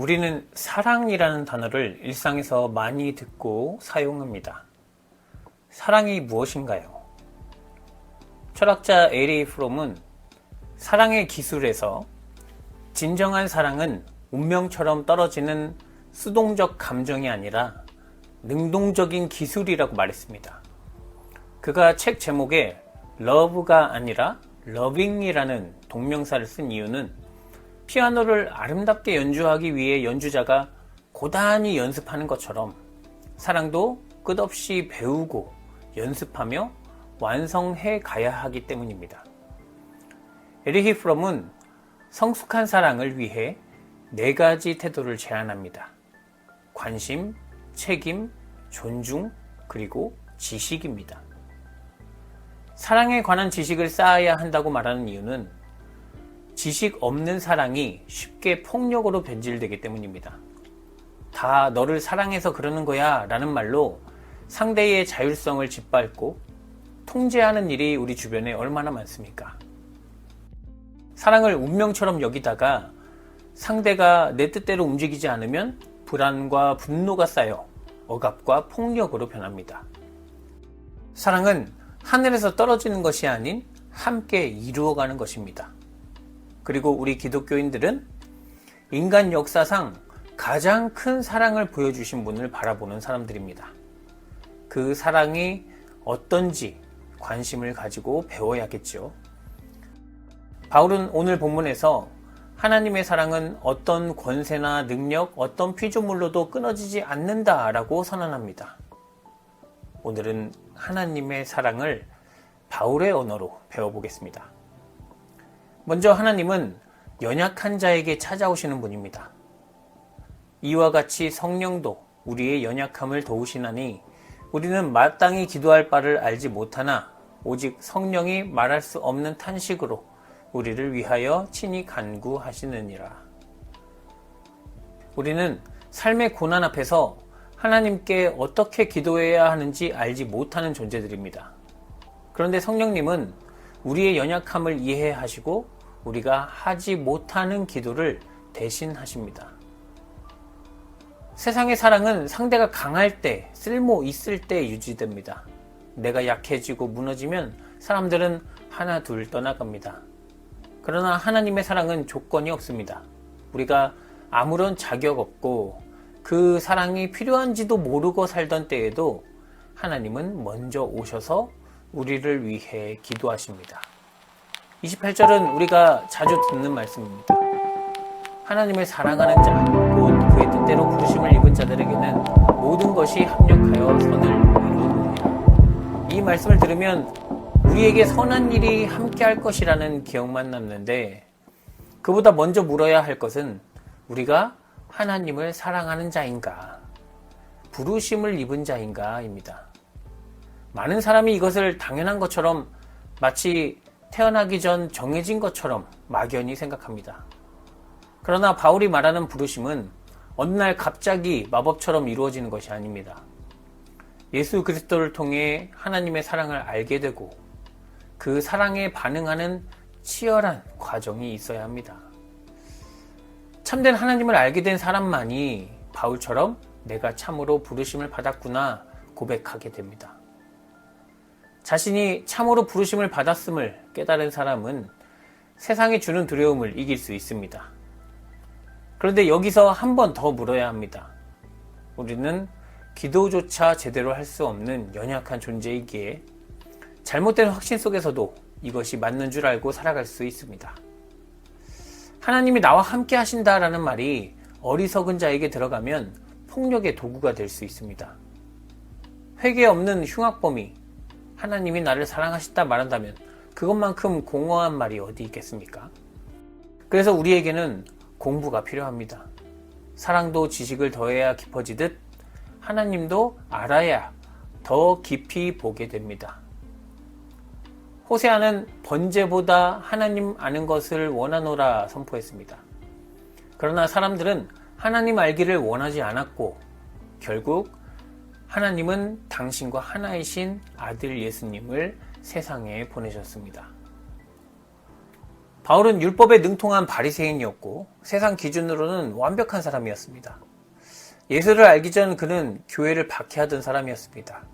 우리는 사랑이라는 단어를 일상에서 많이 듣고 사용합니다. 사랑이 무엇인가요? 철학자 에리 프롬은 사랑의 기술에서 진정한 사랑은 운명처럼 떨어지는 수동적 감정이 아니라 능동적인 기술이라고 말했습니다. 그가 책 제목에 러브가 아니라 러빙이라는 동명사를 쓴 이유는 피아노를 아름답게 연주하기 위해 연주자가 고단히 연습하는 것처럼 사랑도 끝없이 배우고 연습하며 완성해 가야 하기 때문입니다. 에리히 프롬은 성숙한 사랑을 위해 4가지 태도를 제안합니다. 관심, 책임, 존중, 그리고 지식입니다. 사랑에 관한 지식을 쌓아야 한다고 말하는 이유는 지식 없는 사랑이 쉽게 폭력으로 변질되기 때문입니다. 다 너를 사랑해서 그러는 거야 라는 말로 상대의 자율성을 짓밟고 통제하는 일이 우리 주변에 얼마나 많습니까? 사랑을 운명처럼 여기다가 상대가 내 뜻대로 움직이지 않으면 불안과 분노가 쌓여 억압과 폭력으로 변합니다. 사랑은 하늘에서 떨어지는 것이 아닌 함께 이루어가는 것입니다. 그리고 우리 기독교인들은 인간 역사상 가장 큰 사랑을 보여주신 분을 바라보는 사람들입니다. 그 사랑이 어떤지 관심을 가지고 배워야겠죠. 바울은 오늘 본문에서 하나님의 사랑은 어떤 권세나 능력, 어떤 피조물로도 끊어지지 않는다라고 선언합니다. 오늘은 하나님의 사랑을 바울의 언어로 배워보겠습니다. 먼저 하나님은 연약한 자에게 찾아오시는 분입니다. 이와 같이 성령도 우리의 연약함을 도우시나니 우리는 마땅히 기도할 바를 알지 못하나 오직 성령이 말할 수 없는 탄식으로 우리를 위하여 친히 간구하시느니라. 우리는 삶의 고난 앞에서 하나님께 어떻게 기도해야 하는지 알지 못하는 존재들입니다. 그런데 성령님은 우리의 연약함을 이해하시고 우리가 하지 못하는 기도를 대신 하십니다. 세상의 사랑은 상대가 강할 때, 쓸모 있을 때 유지됩니다. 내가 약해지고 무너지면 사람들은 하나 둘 떠나갑니다. 그러나 하나님의 사랑은 조건이 없습니다. 우리가 아무런 자격 없고 그 사랑이 필요한지도 모르고 살던 때에도 하나님은 먼저 오셔서 우리를 위해 기도하십니다. 28절은 우리가 자주 듣는 말씀입니다. 하나님을 사랑하는 자, 곧 그의 뜻대로 부르심을 입은 자들에게는 모든 것이 합력하여 선을 이루느니라. 이 말씀을 들으면 우리에게 선한 일이 함께할 것이라는 기억만 남는데 그보다 먼저 물어야 할 것은 우리가 하나님을 사랑하는 자인가, 부르심을 입은 자인가입니다. 많은 사람이 이것을 당연한 것처럼 마치 태어나기 전 정해진 것처럼 막연히 생각합니다. 그러나 바울이 말하는 부르심은 어느 날 갑자기 마법처럼 이루어지는 것이 아닙니다. 예수 그리스도를 통해 하나님의 사랑을 알게 되고 그 사랑에 반응하는 치열한 과정이 있어야 합니다. 참된 하나님을 알게 된 사람만이 바울처럼 내가 참으로 부르심을 받았구나 고백하게 됩니다. 자신이 참으로 부르심을 받았음을 깨달은 사람은 세상이 주는 두려움을 이길 수 있습니다. 그런데 여기서 한 번 더 물어야 합니다. 우리는 기도조차 제대로 할 수 없는 연약한 존재이기에 잘못된 확신 속에서도 이것이 맞는 줄 알고 살아갈 수 있습니다. 하나님이 나와 함께 하신다라는 말이 어리석은 자에게 들어가면 폭력의 도구가 될 수 있습니다. 회개 없는 흉악범이 하나님이 나를 사랑하신다 말한다면 그것만큼 공허한 말이 어디 있겠습니까? 그래서 우리에게는 공부가 필요합니다. 사랑도 지식을 더해야 깊어지듯 하나님도 알아야 더 깊이 보게 됩니다. 호세아는 번제보다 하나님 아는 것을 원하노라 선포했습니다. 그러나 사람들은 하나님 알기를 원하지 않았고 결국 하나님은 당신과 하나이신 아들 예수님을 세상에 보내셨습니다. 바울은 율법에 능통한 바리새인이었고 세상 기준으로는 완벽한 사람이었습니다. 예수를 알기 전 그는 교회를 박해하던 사람이었습니다.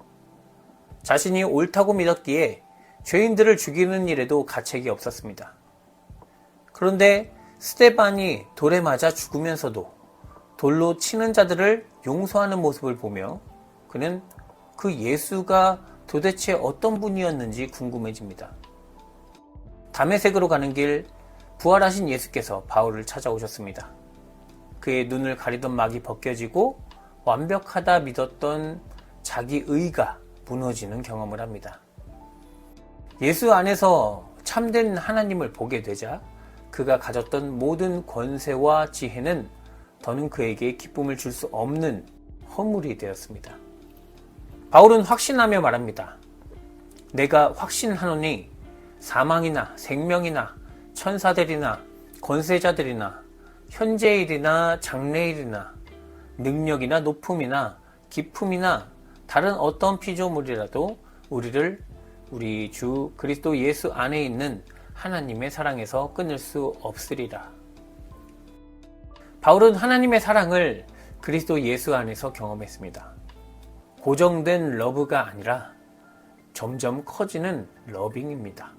자신이 옳다고 믿었기에 죄인들을 죽이는 일에도 가책이 없었습니다. 그런데 스데반이 돌에 맞아 죽으면서도 돌로 치는 자들을 용서하는 모습을 보며 그는 그 예수가 도대체 어떤 분이었는지 궁금해집니다. 다메섹으로 가는 길 부활하신 예수께서 바울을 찾아오셨습니다. 그의 눈을 가리던 막이 벗겨지고 완벽하다 믿었던 자기 의가 무너지는 경험을 합니다. 예수 안에서 참된 하나님을 보게 되자 그가 가졌던 모든 권세와 지혜는 더는 그에게 기쁨을 줄 수 없는 허물이 되었습니다. 바울은 확신하며 말합니다. 내가 확신하노니 사망이나 생명이나 천사들이나 권세자들이나 현재일이나 장래일이나 능력이나 높음이나 기품이나 다른 어떤 피조물이라도 우리를 우리 주 그리스도 예수 안에 있는 하나님의 사랑에서 끊을 수 없으리라. 바울은 하나님의 사랑을 그리스도 예수 안에서 경험했습니다. 고정된 러브가 아니라 점점 커지는 러빙입니다.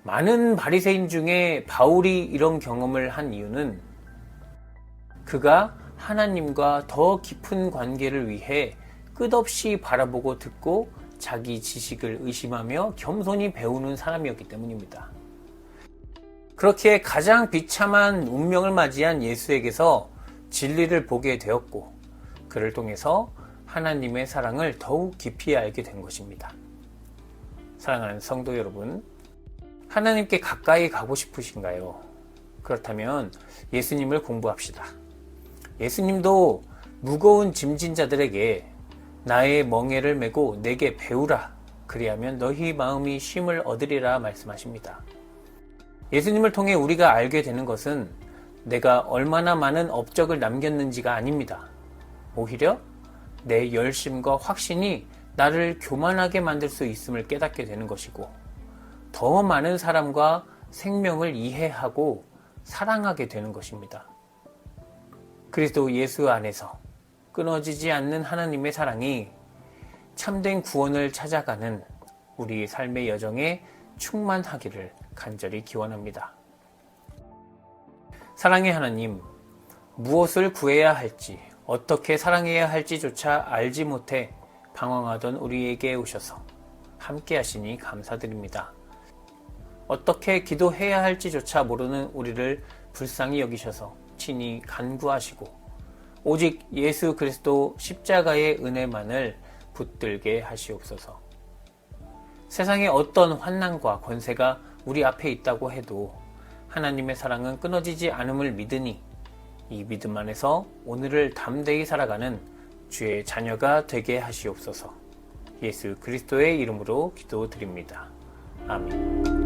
많은 바리새인 중에 바울이 이런 경험을 한 이유는 그가 하나님과 더 깊은 관계를 위해 끝없이 바라보고 듣고 자기 지식을 의심하며 겸손히 배우는 사람이었기 때문입니다. 그렇게 가장 비참한 운명을 맞이한 예수에게서 진리를 보게 되었고 그를 통해서 하나님의 사랑을 더욱 깊이 알게 된 것입니다. 사랑하는 성도 여러분, 하나님께 가까이 가고 싶으신가요? 그렇다면 예수님을 공부합시다. 예수님도 무거운 짐진 자들에게 나의 멍에를 메고 내게 배우라. 그리하면 너희 마음이 쉼을 얻으리라 말씀하십니다. 예수님을 통해 우리가 알게 되는 것은 내가 얼마나 많은 업적을 남겼는지가 아닙니다. 오히려 내 열심과 확신이 나를 교만하게 만들 수 있음을 깨닫게 되는 것이고 더 많은 사람과 생명을 이해하고 사랑하게 되는 것입니다. 그리스도 예수 안에서 끊어지지 않는 하나님의 사랑이 참된 구원을 찾아가는 우리 삶의 여정에 충만하기를 간절히 기원합니다. 사랑의 하나님, 무엇을 구해야 할지, 어떻게 사랑해야 할지조차 알지 못해 방황하던 우리에게 오셔서 함께 하시니 감사드립니다. 어떻게 기도해야 할지조차 모르는 우리를 불쌍히 여기셔서 친히 간구하시고 오직 예수 그리스도 십자가의 은혜만을 붙들게 하시옵소서. 세상에 어떤 환난과 권세가 우리 앞에 있다고 해도 하나님의 사랑은 끊어지지 않음을 믿으니 이 믿음 안에서 오늘을 담대히 살아가는 주의 자녀가 되게 하시옵소서. 예수 그리스도의 이름으로 기도드립니다. 아멘.